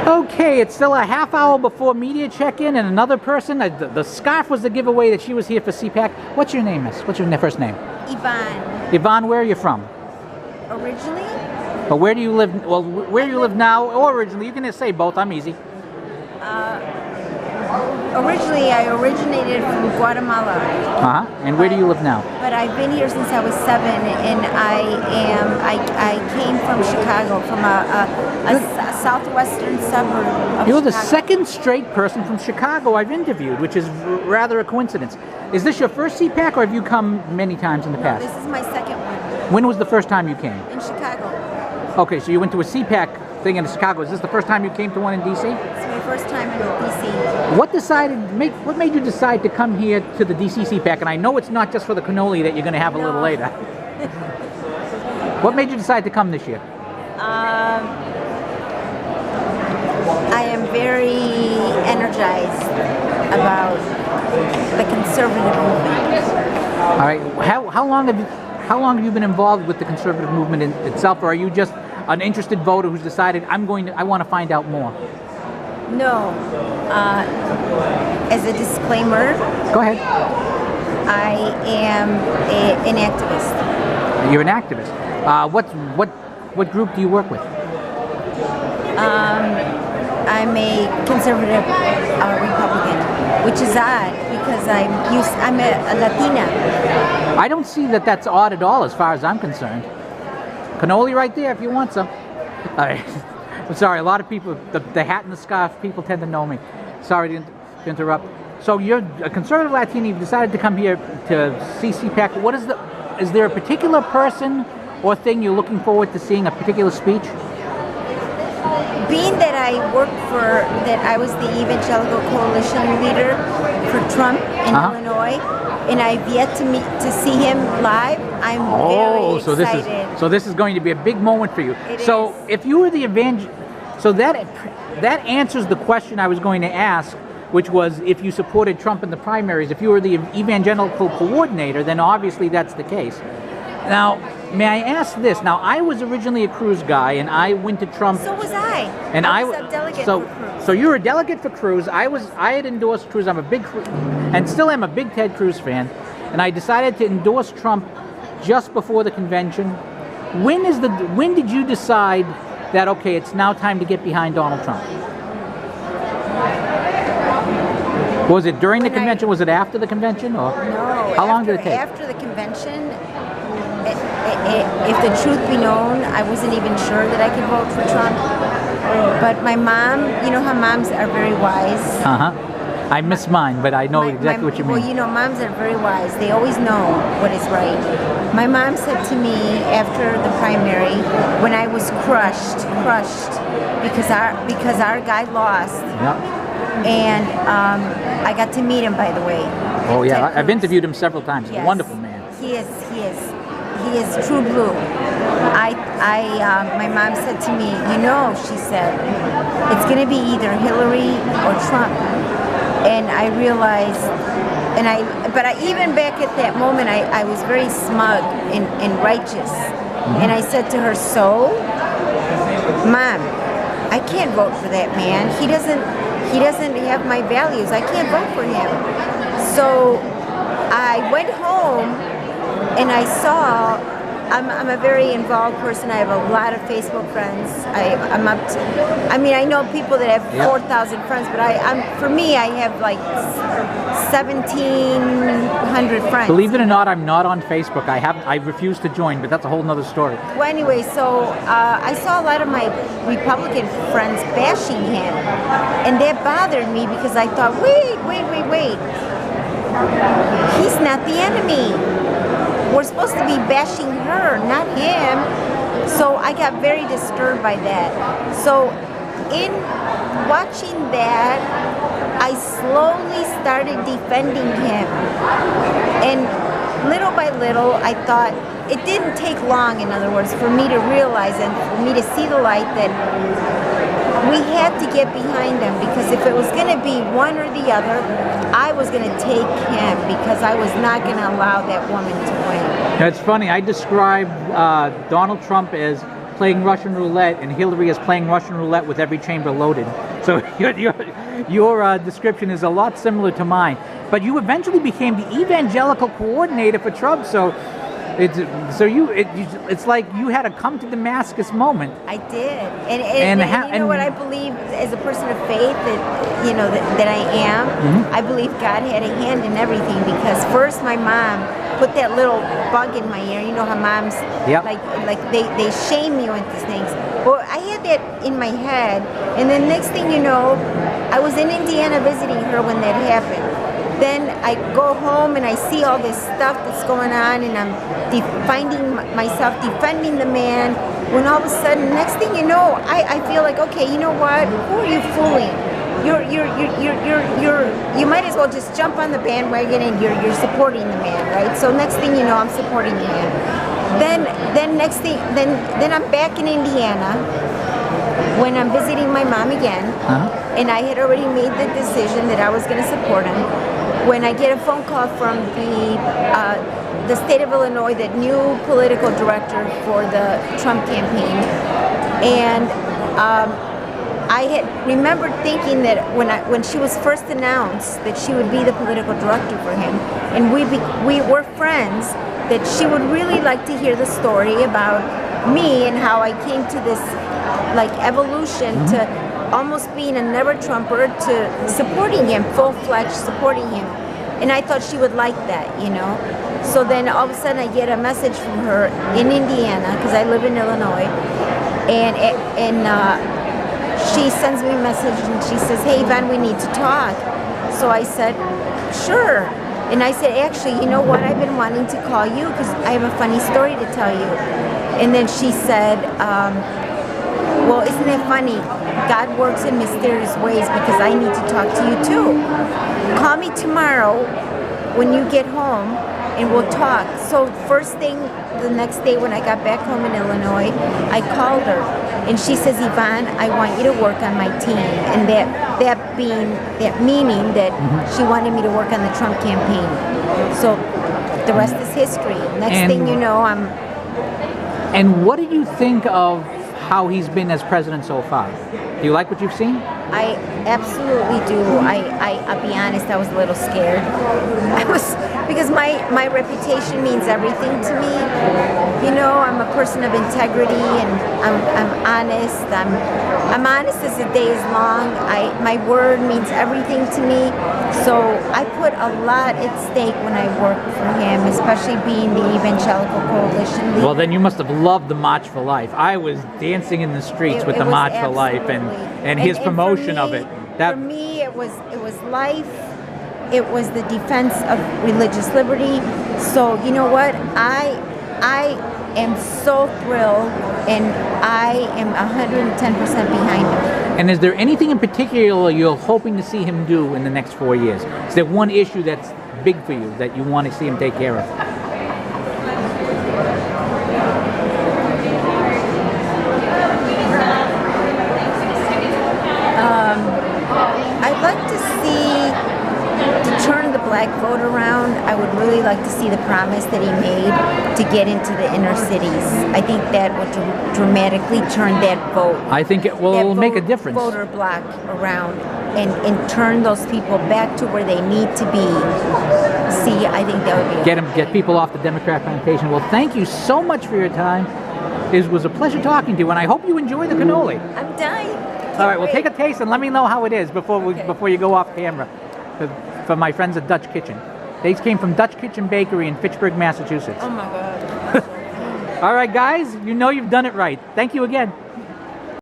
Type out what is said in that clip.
Okay, it's still a half hour before media check-in, and another person, the scarf was the giveaway that she was here for CPAC. What's your name, miss? What's your first name? Yvonne. Yvonne, where are you from? Originally? But where do you live? Well, where you live now or originally? You can just say both. I'm easy. Originally, I originated from Guatemala. And where do you live now? But I've been here since I was 7, and I came from Chicago, from a southwestern suburb of You're the Chicago. second straight person from Chicago I've interviewed, which is rather a coincidence. Is this your first CPAC, or have you come many times in the No, past? this is my second one When was the first time you came? in Chicago. Okay, so you went to a CPAC thing in Chicago. Is this the first time you came to one in DC? It's my first time in DC. What made you decide to come here to the DC CPAC? And I know it's not just for the cannoli that you're going to have a little later. What made you decide to come this year? I am very energized about the conservative movement. All right. How long have you been involved with the conservative movement itself, or are you just an interested voter who's decided I want to find out more? No. As a disclaimer, Go ahead. I am an activist. You're an activist. What group do you work with? I'm a conservative Republican, which is odd because I'm a Latina. I don't see that that's odd at all as far as I'm concerned. Cannoli right there if you want some. All right. I'm sorry, a lot of people, the hat and the scarf, people tend to know me. Sorry to interrupt. So you're a conservative Latina, you've decided to come here to see CPAC. Is there a particular person or thing you're looking forward to seeing, a particular speech? Being that I I was the Evangelical Coalition leader for Trump in Illinois, and I've yet to see him live, I'm very excited. So this is going to be a big moment for you. It so is. if you were the so that answers the question I was going to ask, which was if you supported Trump in the primaries. If you were the evangelical coordinator, then obviously that's the case. Now, may I ask this? Now, I was originally a Cruz guy, and I went to Trump. So was I. And I was a delegate for Cruz. So you were a delegate for Cruz. I had endorsed Cruz. I'm a big, and still am a big Ted Cruz fan. And I decided to endorse Trump just before the convention. When did you decide that, okay, it's now time to get behind Donald Trump? Was it during the convention? Was it after the convention? Or No. How long did it take? After the convention, if the truth be known, I wasn't even sure that I could vote for Trump. But my mom, you know how moms are very wise. I miss mine, but I know exactly what you mean. Well, you know, moms are very wise. They always know what is right. My mom said to me after the primary, when I was crushed because our guy lost. Yeah. And I got to meet him, by the way. Oh yeah, Ted I've Cruz. interviewed him several times. He's a wonderful man. He is true blue. My mom said to me, she said, it's going to be either Hillary or Trump. And I realized, but even back at that moment, I was very smug and righteous. And I said to her, so, Mom, I can't vote for that man. He doesn't have my values. I can't vote for him. So I went home and I saw, I'm a very involved person. I have a lot of Facebook friends. I know people that have 4,000 friends, but for me, I have like 1,700 friends. Believe it or not, I'm not on Facebook. I refuse to join, but that's a whole nother story. Well, anyway, so I saw a lot of my Republican friends bashing him, and that bothered me because I thought, wait. He's not the enemy. We're supposed to be bashing her, not him. So I got very disturbed by that. So in watching that, I slowly started defending him. And little by little, I thought, it didn't take long, in other words, for me to realize and for me to see the light that we had to get behind him, because if it was going to be one or the other, I was going to take him because I was not going to allow that woman to win. It's funny, I describe Donald Trump as playing Russian roulette, and Hillary is playing Russian roulette with every chamber loaded. So your description is a lot similar to mine. But you eventually became the evangelical coordinator for Trump. So it's like you had a come to Damascus moment. I did, and you know what I believe as a person of faith that I am. Mm-hmm. I believe God had a hand in everything, because first my mom put that little bug in my ear. You know how moms like they shame you into things. Well, I had that in my head, and then next thing you know, I was in Indiana visiting her when that happened. Then I go home and I see all this stuff that's going on, and I'm finding myself defending the man, when all of a sudden, next thing you know, I feel like, okay, you know what? Who are you fooling? You might as well just jump on the bandwagon, and you're supporting the man, right? So next thing you know, I'm supporting the man. Then I'm back in Indiana when I'm visiting my mom again, and I had already made the decision that I was going to support him. When I get a phone call from the state of Illinois, that new political director for the Trump campaign, and I had remembered thinking that when she was first announced that she would be the political director for him, and we were friends, that she would really like to hear the story about me and how I came to this like evolution to almost being a never Trumper to supporting him, full-fledged supporting him. And I thought she would like that, you know. So then all of a sudden I get a message from her in Indiana, because I live in Illinois, and she sends me a message and she says, "Hey Yvonne, we need to talk." So I said, "Sure." And I said, "Actually, you know what? I've been wanting to call you because I have a funny story to tell you." And then she said, "Well, isn't it funny? God works in mysterious ways, because I need to talk to you too. Call me tomorrow when you get home and we'll talk." So first thing the next day when I got back home in Illinois, I called her and she says, "Yvonne, I want you to work on my team." And that meaning that she wanted me to work on the Trump campaign. So the rest is history. Next thing you know, I'm... And what do you think of how he's been as president so far? Do you like what you've seen? I absolutely do. I'll be honest, I was a little scared. Because my reputation means everything to me. You know, I'm a person of integrity, and I'm honest. I'm honest as the day is long. My word means everything to me. So I put a lot at stake when I work for him, especially being the Evangelical Coalition leader. Well, then you must have loved the March for Life. I was dancing in the streets with the March for Life and his promotion of it. For me, it was life. It was the defense of religious liberty. So you know what? I am so thrilled, and I am 110% behind him. And is there anything in particular you're hoping to see him do in the next 4 years? Is there one issue that's big for you that you want to see him take care of? I'd like to turn the black vote around. I would really like to see the promise that he made to get into the inner cities. I think that would dramatically turn that vote. I think it will make a difference. Voter block around and turn those people back to where they need to be. See, I think that would be get people off the Democrat plantation. Well, thank you so much for your time. It was a pleasure talking to you, and I hope you enjoy the cannoli. I'm dying. All right, well, take a taste and let me know how it is before you go off camera. For my friends at Dutch Kitchen. They came from Dutch Kitchen Bakery in Fitchburg, Massachusetts. Oh my God. All right, guys, you know you've done it right. Thank you again.